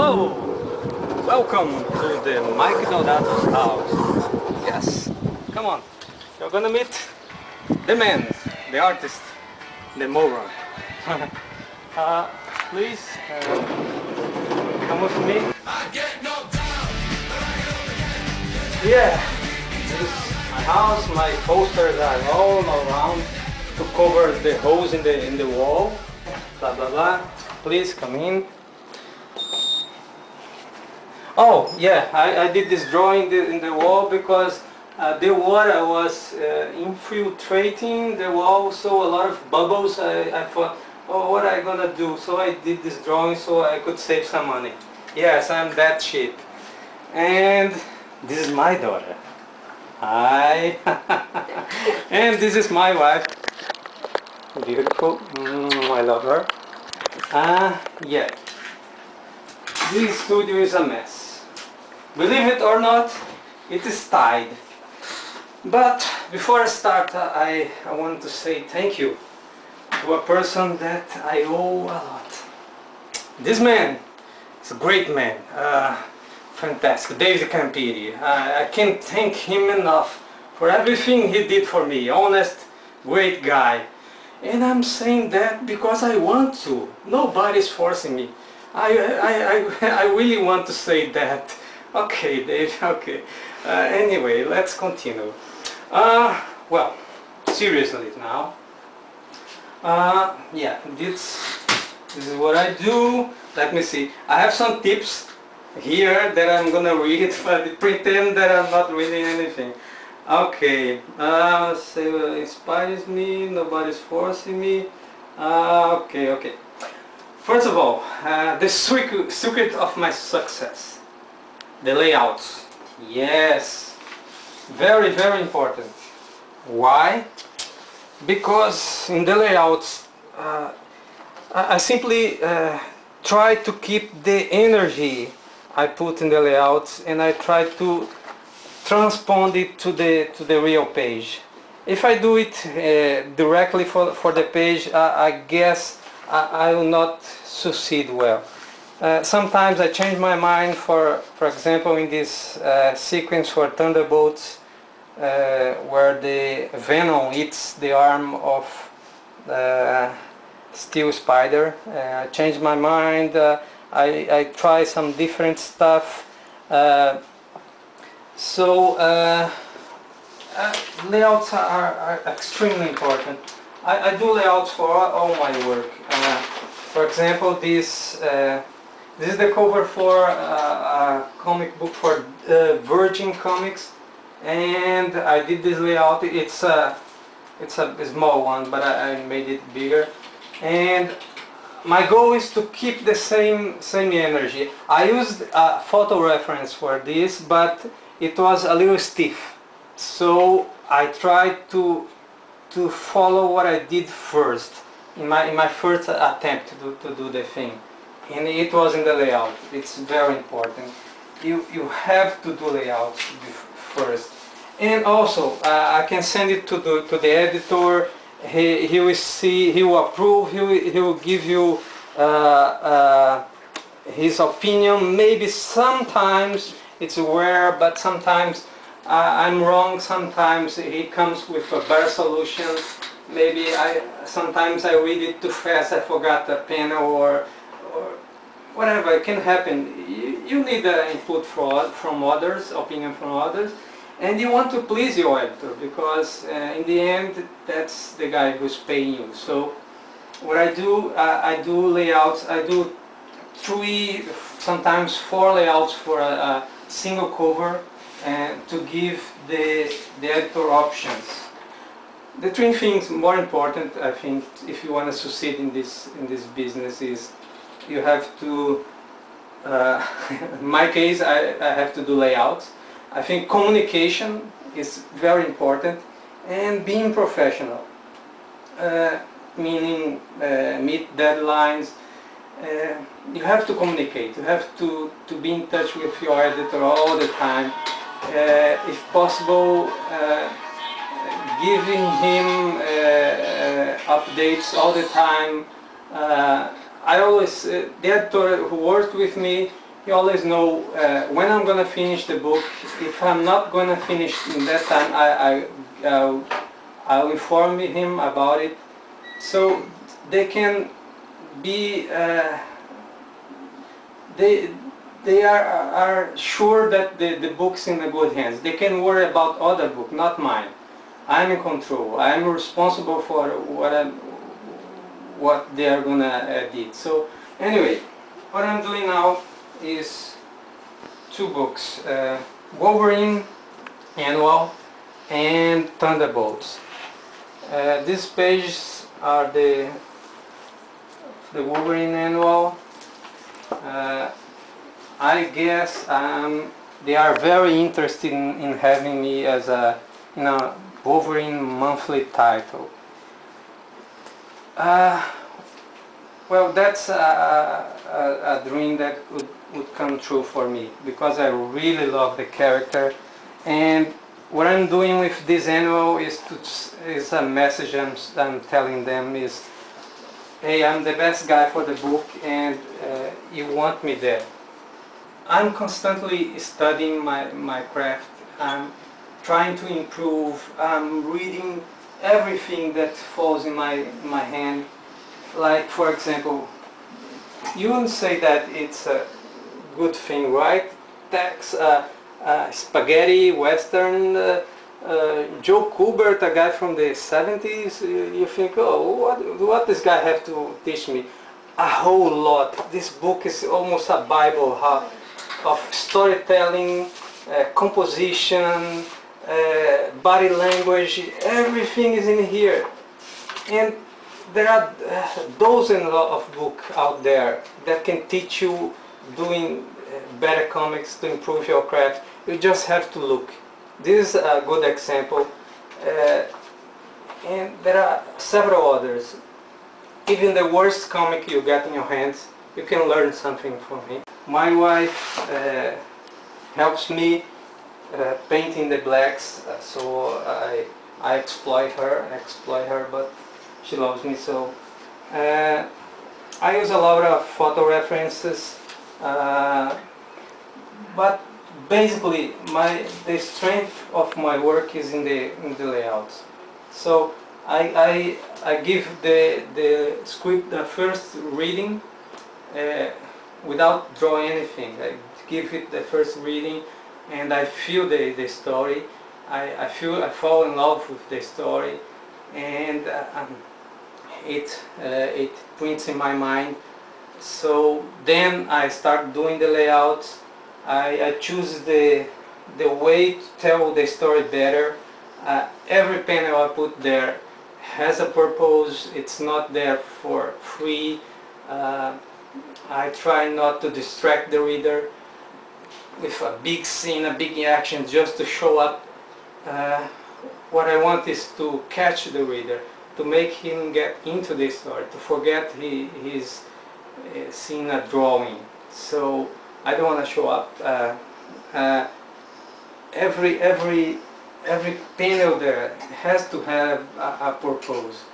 Hello! Welcome to the Mike Deodato's house. Yes, come on. You're gonna meet the man, the artist, the moron. Please come with me. Yeah, this is my house. My posters are all around to cover the holes in the wall. Blah blah blah. Please come in. Oh yeah, I did this drawing in the wall because the water was infiltrating the wall, so a lot of bubbles. I thought, oh, what am I gonna do? So I did this drawing so I could save some money. Yes, I'm that cheap. And this is my daughter. Hi. And this is my wife. Beautiful. I love her. Yeah. This studio is a mess. Believe it or not, it is tied. But before I start, I want to say thank you to a person that I owe a lot. This man is a great man. Fantastic. David Campiri. I can't thank him enough for everything he did for me. Honest, great guy. And I'm saying that because I want to. Nobody's forcing me. I really want to say that. Okay, Dave, okay. Anyway, let's continue. Well, seriously now. Yeah, this is what I do. Let me see. I have some tips here that I'm gonna read, but pretend that I'm not reading anything. Okay, say what inspires me, nobody's forcing me. Okay. First of all, the secret of my success. The layouts. Yes, very important. Why? Because in the layouts I simply try to keep the energy I put in the layouts, and I try to transpond it to the real page. If I do it directly for the page, I guess I will not succeed well. Sometimes I change my mind. For example, in this sequence for Thunderbolts, where the Venom eats the arm of Steel Spider, I change my mind. I try some different stuff. Layouts are extremely important. I do layouts for all my work. For example, this is the cover for a comic book for Virgin Comics, and I did this layout. It's a small one, but I made it bigger. And my goal is to keep the same energy. I used a photo reference for this, but it was a little stiff. So I tried to follow what I did first in my first attempt to do the thing. And it was in the layout. It's very important. You have to do layouts first. And also, I can send it to the editor. He will see. He will approve. He will give you his opinion. Maybe sometimes it's rare, but sometimes I'm wrong. Sometimes he comes with a better solution. Maybe sometimes I read it too fast. I forgot the panel or whatever. It can happen. You need input from others, opinion from others, and you want to please your editor, because in the end that's the guy who's paying you. So what I do layouts. I do 3, sometimes 4 layouts for a single cover, and to give the editor options. The 3 things more important, I think, if you want to succeed in this business, is you have to, in my case, I have to do layouts. I think communication is very important, and being professional, meaning meet deadlines. You have to communicate. You have to be in touch with your editor all the time. If possible, giving him updates all the time. I always, the editor who worked with me, he always know when I'm gonna finish the book. If I'm not gonna finish in that time, I'll inform him about it, so they can be they are sure that the book's in the good hands. They can worry about other book, not mine. I'm in control. I'm responsible for what they are gonna edit. So anyway, what I'm doing now is two books, Wolverine Annual and Thunderbolts. These pages are the Wolverine Annual. I guess they are very interested in having me as a Wolverine monthly title. Well, that's a dream that would come true for me, because I really love the character, and what I'm doing with this annual is a message I'm telling them is, hey, I'm the best guy for the book, and you want me there. I'm constantly studying my craft. I'm trying to improve. I'm reading everything that falls in my hand. Like, for example, you wouldn't say that it's a good thing, right? Tex, spaghetti, western, Joe Kubert, a guy from the 70s, you think, oh, what this guy have to teach me? A whole lot. This book is almost a Bible of storytelling, composition, body language. Everything is in here. And there are dozens of books out there that can teach you doing better comics to improve your craft. You just have to look. This is a good example, and there are several others. Even the worst comic you get in your hands, you can learn something from it. My wife helps me painting the blacks, so I exploit her, but she loves me so. I use a lot of photo references, but basically the strength of my work is in the layouts. So I give the script the first reading without drawing anything. I give it the first reading, and I feel the story. I fall in love with the story, and it prints in my mind. So then I start doing the layouts. I choose the way to tell the story better. Every panel I put there has a purpose. It's not there for free. I try not to distract the reader with a big scene, a big action just to show up. What I want is to catch the reader, to make him get into the story, to forget he's seen a drawing. So I don't want to show up. Every panel there has to have a purpose.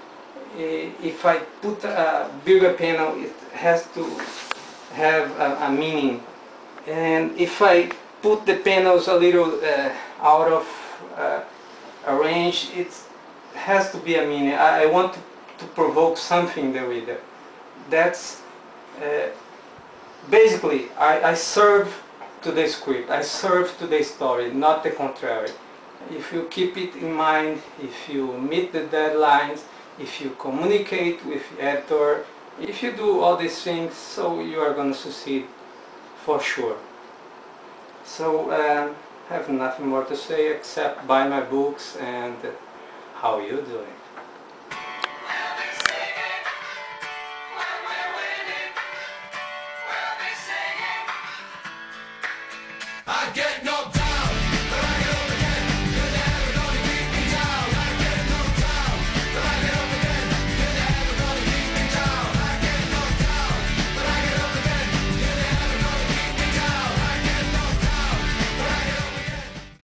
If I put a bigger panel, it has to have a meaning. And if I put the panels a little out of a range, it has to be a meaning. I want to provoke something in the reader. That's basically, I serve to the script, I serve to the story, not the contrary. If you keep it in mind, if you meet the deadlines, if you communicate with the editor, if you do all these things, so you are going to succeed for sure. So I have nothing more to say except buy my books, and how you doing?